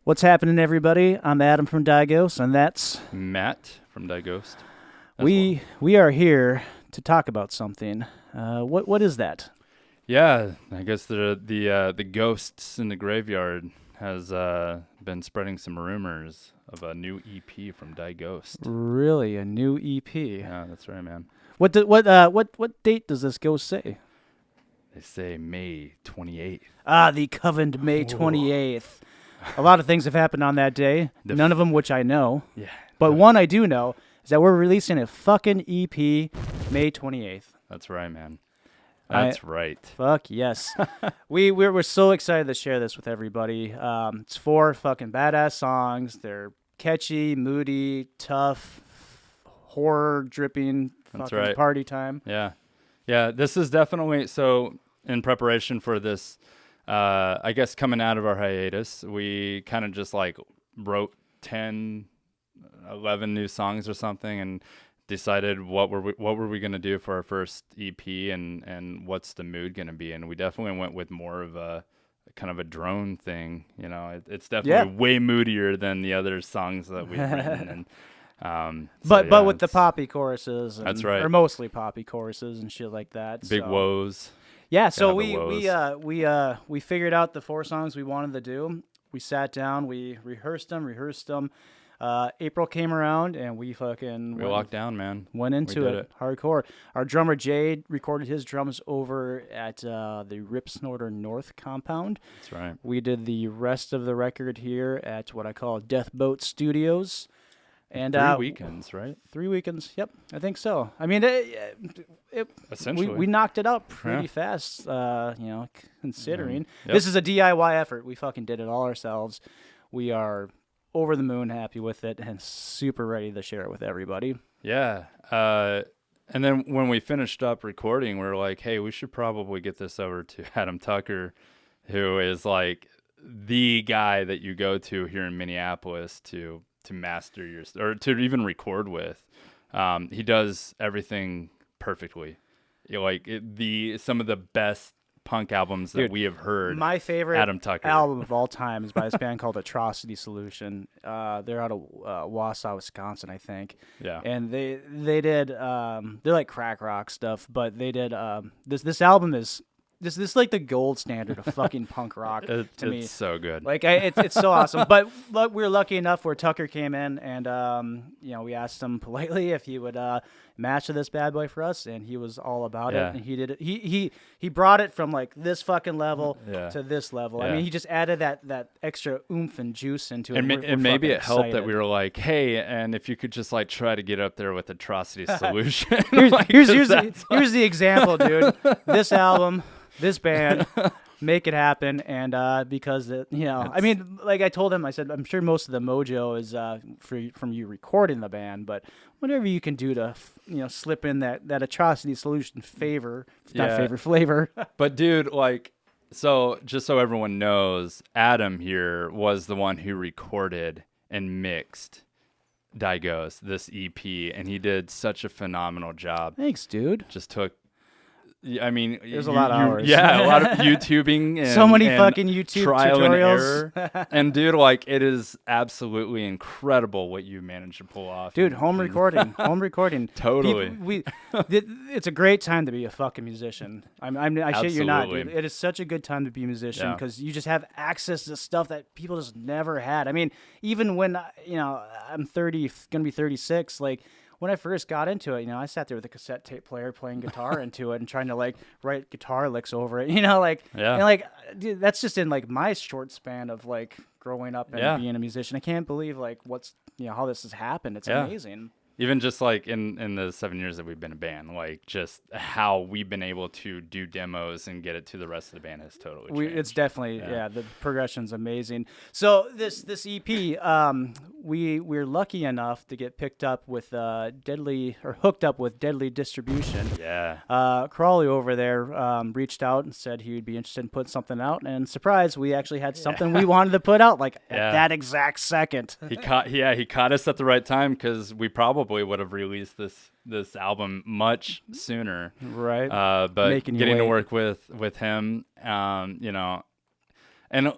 What's happening, everybody? I'm Adam from Digos, and that's Matt from Dighost. we are here to talk about something. What is that? Yeah, I guess the ghosts in the graveyard has been spreading some rumors of a new EP from Dighost. Really, a new EP? Yeah, that's right, man. What date does this ghost say? They say May 28th. The Covenant May 28th. A lot of things have happened on that day. None of them which I know. Yeah. But one I do know is that we're releasing a fucking EP May 28th. That's right, man. That's right. Fuck yes. We're so excited to share this with everybody. It's 4 fucking badass songs. They're catchy, moody, tough, horror dripping, That's fucking right. party time. Yeah. Yeah, this is definitely so in preparation for this I guess coming out of our hiatus, we kind of just like wrote 10, 11 new songs or something and decided what were we going to do for our first EP and what's the mood going to be, and we definitely went with more of a kind of a drone thing. You know, it's definitely way moodier than the other songs that we've written. And but with the poppy choruses, and, that's right, or mostly poppy choruses and shit like that. Big woes. Yeah, so we figured out the 4 songs we wanted to do. We sat down, we rehearsed them. April came around and we locked down, man. Went into it hardcore. Our drummer Jade recorded his drums over at the Rip Snorter North compound. That's right. We did the rest of the record here at what I call Death Boat Studios. And 3 weekends, right? 3 weekends. Yep, I think so. I mean, essentially, we knocked it out pretty fast. Considering this is a DIY effort, we fucking did it all ourselves. We are over the moon happy with it and super ready to share it with everybody. Yeah. And then when we finished up recording, we were like, hey, we should probably get this over to Adam Tucker, who is like the guy that you go to here in Minneapolis to master your, or to even record with. He does everything perfectly. Some of the best punk albums that we have heard. My favorite Adam Tucker album of all time is by this band called Atrocity Solution. They're out of Wausau, Wisconsin, I think. Yeah. And they did they're like crack rock stuff, but they did this album is This like the gold standard of fucking punk rock to me. It's so good. Like it's so awesome. But we were lucky enough where Tucker came in, and we asked him politely if he would master this bad boy for us, and he was all about it. And he did it. He brought it from like this fucking level to this level. Yeah. I mean, he just added that extra oomph and juice into it. And maybe it helped excited. that we were like, hey, and if you could just like try to get up there with Atrocity Solution. Here's the example, dude. This album. This band, make it happen, and because I mean, like I told him, I said I'm sure most of the mojo is from you recording the band, but whatever you can do to slip in that Atrocity Solution flavor. But dude, like, so just so everyone knows, Adam here was the one who recorded and mixed Digos, this EP, and he did such a phenomenal job. Thanks, dude. Just took. I mean, there's a lot of hours. Yeah, a lot of YouTubing and so many fucking YouTube trial tutorials. And error. And dude, like, it is absolutely incredible what you managed to pull off. Dude, home recording. Totally. It's a great time to be a fucking musician. I shit you not, dude. It is such a good time to be a musician because you just have access to stuff that people just never had. I mean, even when I'm 30, gonna be 36, like. When I first got into it, I sat there with a cassette tape player playing guitar into it and trying to like write guitar licks over it, and dude, that's just in like my short span of like growing up and being a musician. I can't believe like how this has happened. It's amazing. Even just like in the 7 years that we've been a band, like just how we've been able to do demos and get it to the rest of the band has totally changed. It's definitely the progression's amazing. So this EP, we're lucky enough to get picked up with hooked up with Deadly Distribution. Yeah. Crawley over there reached out and said he would be interested in putting something out, and surprise, we actually had something we wanted to put out at that exact second. He caught us at the right time because we probably would have released this album much sooner, right? But getting to work with him, And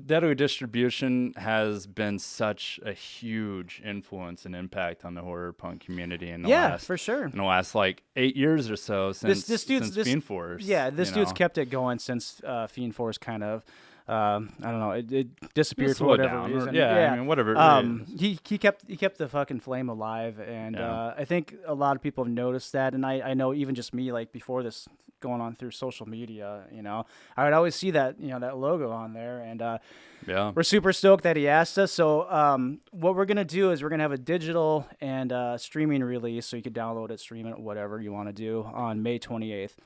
Deadly Distribution has been such a huge influence and impact on the horror punk community in the last, for sure. In the last like 8 years or so since Fiend Force. Yeah, this dude's kept it going since Fiend Force kind of. I don't know. It disappeared for whatever reason. I mean, whatever. He kept the fucking flame alive, and I think a lot of people have noticed that. And I know even just me, like before this going on through social media, I would always see that that logo on there, and we're super stoked that he asked us. So what we're gonna do is we're gonna have a digital and streaming release, so you can download it, stream it, whatever you want to do on May 28th.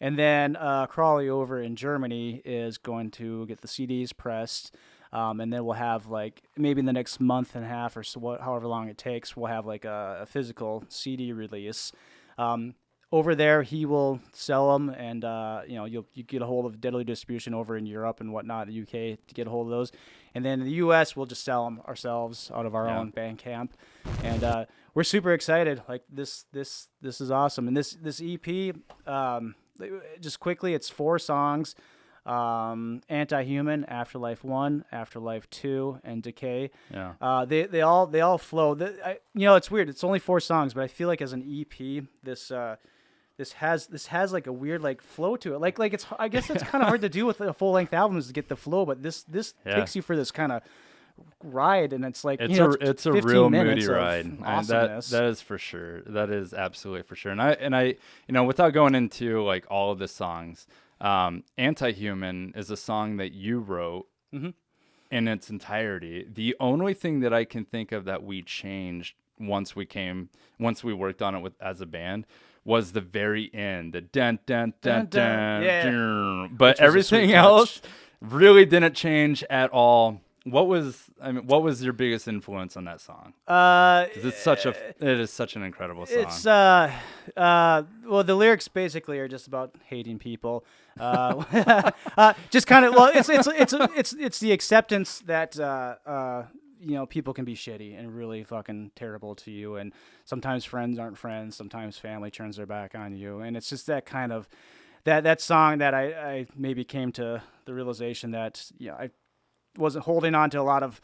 And then Crawley over in Germany is going to get the CDs pressed, and then we'll have like maybe in the next month and a half or so, however long it takes, we'll have like a physical CD release. Over there, he will sell them, and you get a hold of Deadly Distribution over in Europe and whatnot, the UK, to get a hold of those. And then in the US, we'll just sell them ourselves out of our own Bandcamp. And we're super excited. Like this is awesome. And this EP. Just quickly, it's 4 songs: Anti-Human, Afterlife 1, Afterlife 2, and Decay. Yeah. They all flow. It's weird. It's only 4 songs, but I feel like as an EP, this has like a weird like flow to it. Like it's, I guess it's kind of hard to do with a full length album is to get the flow, but this takes you for this kind of ride, and it's like it's a real moody ride. Awesomeness. That is for sure. That is absolutely for sure. And I without going into like all of the songs, Anti-Human is a song that you wrote in its entirety. The only thing that I can think of that we changed once we worked on it as a band was the very end, the dun dun dun dun, dun. But everything else really didn't change at all. What was your biggest influence on that song? 'Cause it is such an incredible song. It's well, the lyrics basically are just about hating people. Just kind of, well, it's the acceptance that people can be shitty and really fucking terrible to you, and sometimes friends aren't friends, sometimes family turns their back on you, and it's just that kind of that song that I maybe came to the realization that I wasn't holding on to a lot of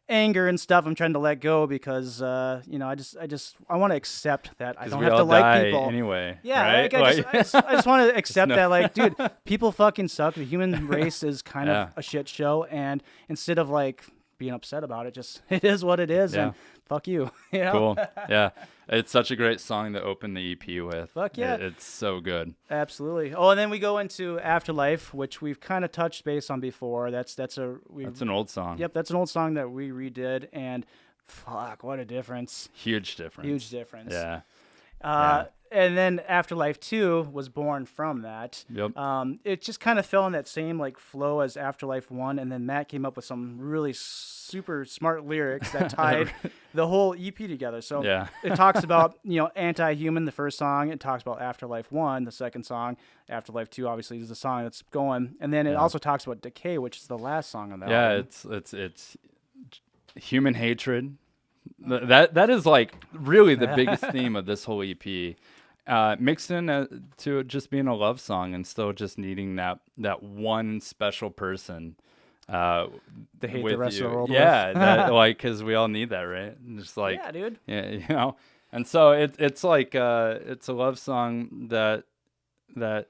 anger and stuff. I'm trying to let go because I want to accept that I don't have to like people anyway. Yeah, right? I just want to accept that, like, dude, people fucking suck. The human race is kind of a shit show, and instead of like being upset about it, it is what it is, and fuck you. Cool. Yeah, it's such a great song to open the EP with. Fuck yeah, it's so good. Absolutely. Oh, and then we go into Afterlife, which we've kind of touched base on before. That's an old song. Yep, that's an old song that we redid, and fuck, what a difference. Huge difference. Yeah. And then Afterlife 2 was born from that. Yep. It just kind of fell in that same like flow as Afterlife 1, and then Matt came up with some really super smart lyrics that tied the whole EP together. So it talks about, Anti-Human, the first song. It talks about Afterlife 1, the second song. Afterlife 2 obviously is the song that's going. And then it also talks about Decay, which is the last song on that album. It's human hatred. That is like really the biggest theme of this whole EP, mixed in to just being a love song and still just needing that one special person to hate the rest of the world. Because we all need that, right? Just like, yeah, dude. Yeah, and so it's like it's a love song that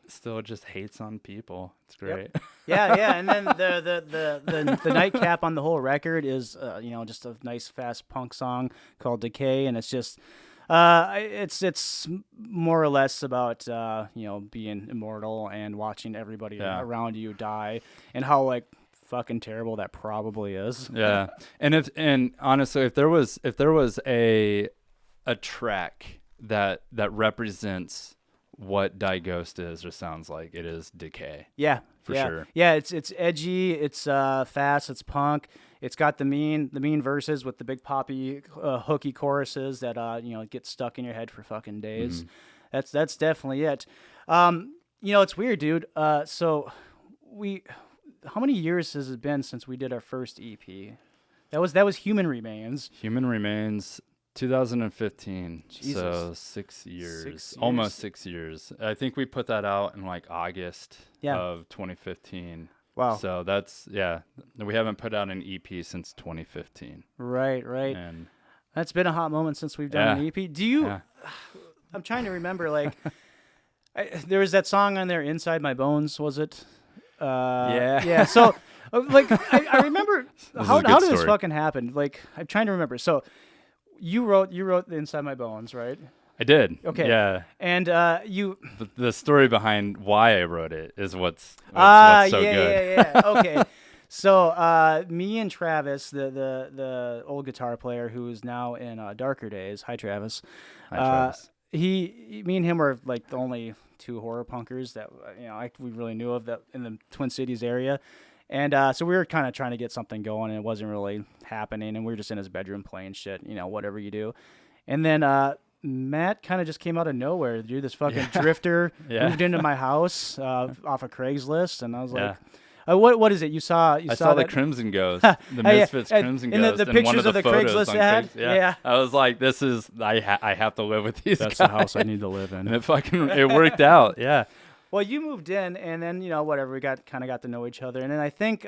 still just hates on people. It's great. Yep. Yeah, and then the nightcap on the whole record is just a nice fast punk song called Decay, and it's just it's more or less about being immortal and watching everybody around you die, and how like fucking terrible that probably is. Yeah. And honestly, if there was a track that represents what Die Ghost is or sounds like, it is Decay. Yeah. For sure. Yeah, it's edgy, it's fast, it's punk. It's got the mean verses with the big poppy hooky choruses that get stuck in your head for fucking days. Mm-hmm. That's definitely it. It's weird, dude. So how many years has it been since we did our first EP? That was Human Remains. Human Remains, 2015. Jesus. So 6 years. Almost 6 years. I think we put that out in like August of 2015. Wow. So that's, we haven't put out an EP since 2015. Right. And that's been a hot moment since we've done an EP. Do you, I'm trying to remember, like, there was that song on there, Inside My Bones, was it? Yeah. So, like, I remember, how did this fucking happen? Like, I'm trying to remember. So, you wrote the Inside My Bones, right? I did. Okay. Yeah. And the story behind why I wrote it is what's so good. Yeah. Okay. So me and Travis, the old guitar player who is now in Darker Days. Hi, Travis. Hi, Travis. Me and him were like the only two horror punkers that we really knew of that in the Twin Cities area. And so we were kind of trying to get something going, and it wasn't really happening. And we were just in his bedroom playing shit, whatever you do. And then Matt kind of just came out of nowhere, dude. This fucking drifter moved into my house off of Craigslist, and I was like, what is it? I saw the Crimson Ghost, the Misfits Crimson Ghost, the pictures one of the Craigslist ad. Yeah. I was like, this is I have to live with these That's guys. the house I need to live in. And it worked out. Yeah. Well, you moved in, and then whatever, we got to know each other, and then I think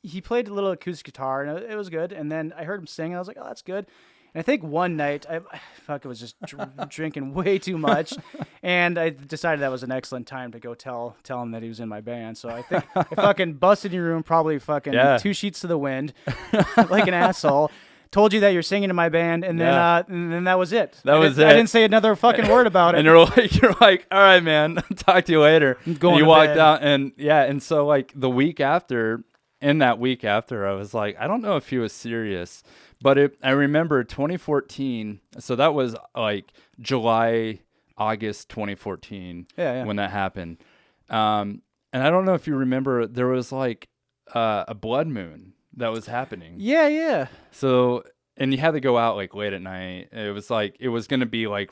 he played a little acoustic guitar, and it was good. And then I heard him sing, and I was like, oh, that's good. And I think one night, I was just drinking way too much, and I decided that was an excellent time to go tell him that he was in my band. So I think I fucking busted your room, probably fucking 2 sheets to the wind, like an asshole. Told you that you're singing in my band, and then that was it. That was it. I didn't say another fucking word about it. And you're like, all right, man, talk to you later. And you walked out, and so like the week after, I was like, I don't know if he was serious. But I remember 2014, so that was like July, August 2014 when that happened. And I don't know if you remember, there was like a blood moon that was happening. Yeah. So, and you had to go out like late at night. It was going to be like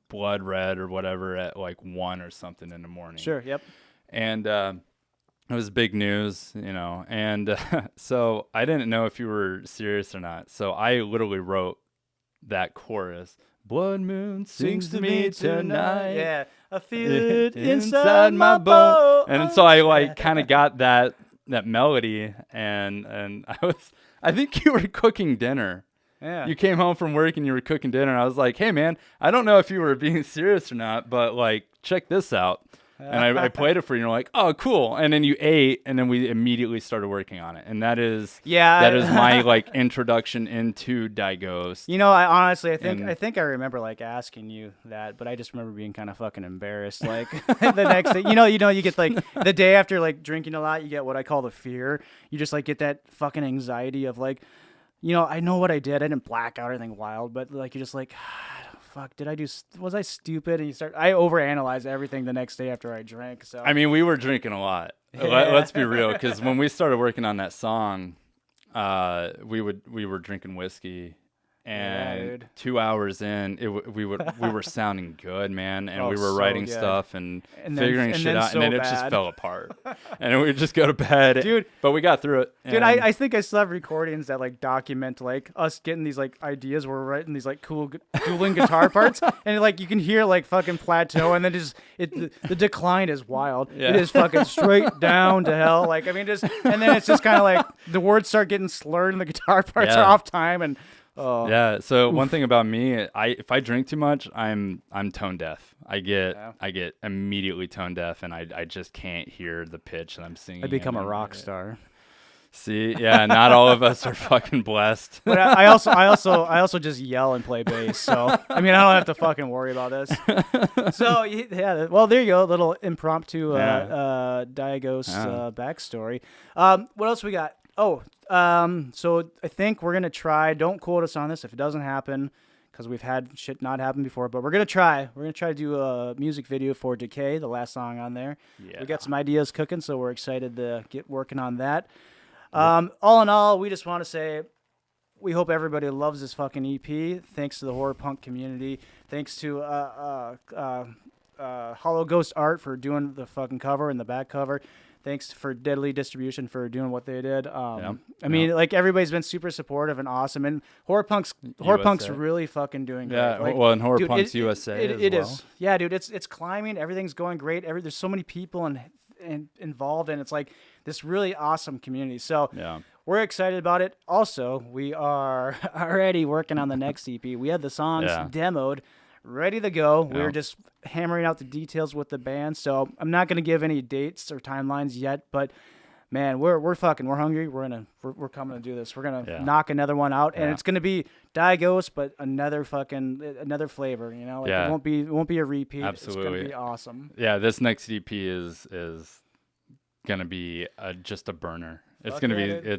blood red or whatever at like 1 or something in the morning. Sure, yep. And it was big news, and so I didn't know if you were serious or not. So I literally wrote that chorus. Blood moon sings to me tonight. Yeah, I feel it inside my bones. And so I kind of got that melody, and I think you were cooking dinner. Yeah. You came home from work and you were cooking dinner. I was like, hey man, I don't know if you were being serious or not, but like check this out. And I played it for you, and you're like, oh, cool. And then you ate, and then we immediately started working on it. And that is my like introduction into Die Ghost. I honestly, I think I remember like asking you that, but I just remember being kind of fucking embarrassed. Like the next day, you get like the day after like drinking a lot, you get what I call the fear. You just like get that fucking anxiety of like, I know what I did. I didn't black out or anything wild, but like you're just like, fuck, was I stupid? And I overanalyze everything the next day after I drank. So I mean, we were drinking a lot. Let's be real, because when we started working on that song, we were drinking whiskey, and 2 hours in, we were sounding good, man, and we were writing stuff and figuring shit out, and then it just fell apart, and we would just go to bed, dude. But we got through it, dude. I think I still have recordings that like document like us getting these like ideas. We're writing these like cool dueling guitar parts, and like you can hear like fucking plateau, and then the decline is wild. Yeah. It is fucking straight down to hell. Like I mean, and then it's just kind of like the words start getting slurred, and the guitar parts are off time, and. Oh. Yeah. So one thing about me, if I drink too much, I'm tone deaf. I get immediately tone deaf, and I just can't hear the pitch that I'm singing. I become a rock star. See, yeah, not all of us are fucking blessed. But I also just yell and play bass. So I mean, I don't have to fucking worry about this. So yeah, well, there you go, a little impromptu Die Ghost backstory. What else we got? So I think we're going to try, don't quote us on this if it doesn't happen, because we've had shit not happen before, but we're going to try. We're going to try to do a music video for Decay, the last song on there. Yeah. We got some ideas cooking, so we're excited to get working on that. All in all, we just want to say we hope everybody loves this fucking EP. Thanks to the horror punk community. Thanks to Hollow Ghost Art for doing the fucking cover and the back cover. Thanks for Deadly Distribution for doing what they did. I mean, like everybody's been super supportive and awesome, and Horror Punk's really fucking doing great. Yeah, like, well, and Horror Punk's USA it is. Yeah, dude, it's climbing. Everything's going great. There's so many people and involved, and it's like this really awesome community. So we're excited about it. Also, we are already working on the next EP. We had the songs demoed, ready to go. We're just hammering out the details with the band. So I'm not going to give any dates or timelines yet, but man, we're hungry. We're coming to do this. We're gonna knock another one out, and it's gonna be Diaghost, but another flavor. You know, like it won't be a repeat. Absolutely, it's gonna be awesome. Yeah, this next EP is gonna be just a burner. It's gonna be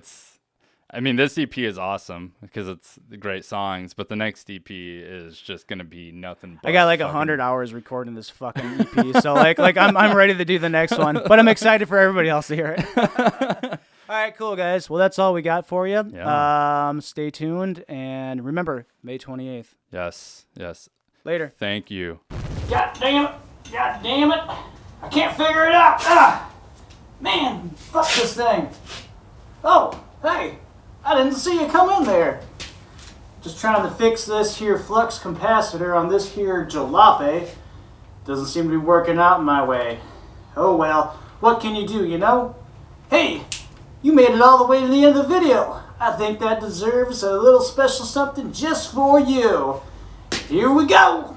I mean, this EP is awesome because it's great songs, but the next EP is just gonna be nothing but I got like 100 hours recording this fucking EP, so like I'm ready to do the next one, but I'm excited for everybody else to hear it. All right, cool guys. Well, that's all we got for you. Yeah. Stay tuned, and remember, May 28th. Yes. Later. Thank you. God damn it! I can't figure it out. Man, fuck this thing. Oh, hey. I didn't see you come in there. Just trying to fix this here flux capacitor on this here jalopy. Doesn't seem to be working out my way. Oh well, what can you do, you know? Hey, you made it all the way to the end of the video. I think that deserves a little special something just for you. Here we go.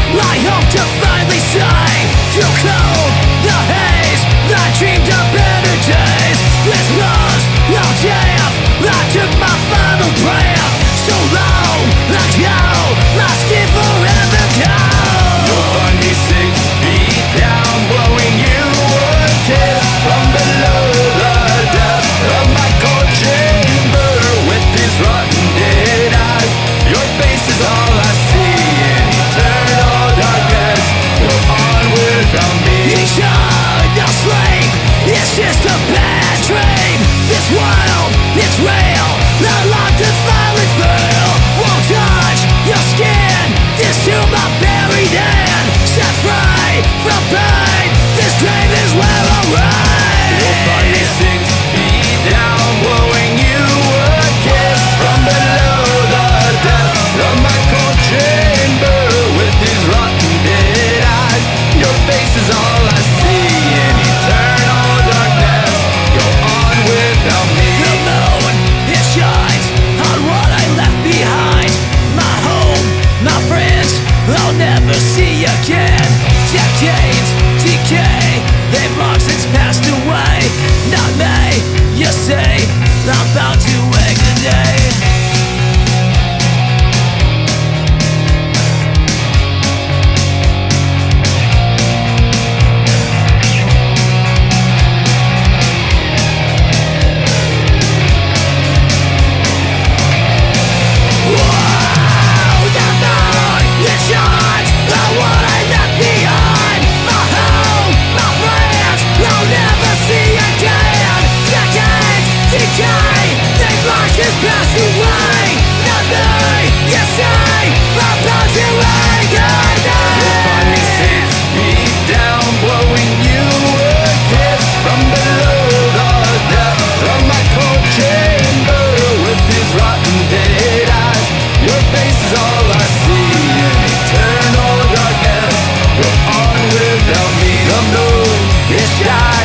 I hope to finally say, through cold, the haze, I dreamed of better days. This lost, no death, I took my final breath. So long, ago, lost it forever go. You'll find me 6 feet down, blowing you a kiss from below the depths of my cold chamber. With these rotten dead eyes, your face is all I see. No sleep, it's just a bad dream. This world, it's real. Not long to finally feel. Won't touch your skin. This tomb I'm buried in. Set free from pain. This grave is where I reign. You'll find me 6 feet down, blowing you a kiss from below the depths of my cold chamber. With these rotten dead eyes, your face is all I see. In eternal darkness, go on without me. The moon, it shines on what I left behind. My home, my friends, I'll never see again. Decades, decay, they've long since passed away. Not me, you say, I'm bound to wake the day. Passed away, nothing you say, I'm bound to agony. You'll find me 6 feet down, blowing you a kiss from below the depths of my cold chamber. With these rotten dead eyes, your face is all I see. In eternal darkness, go on without me. The moon is shining.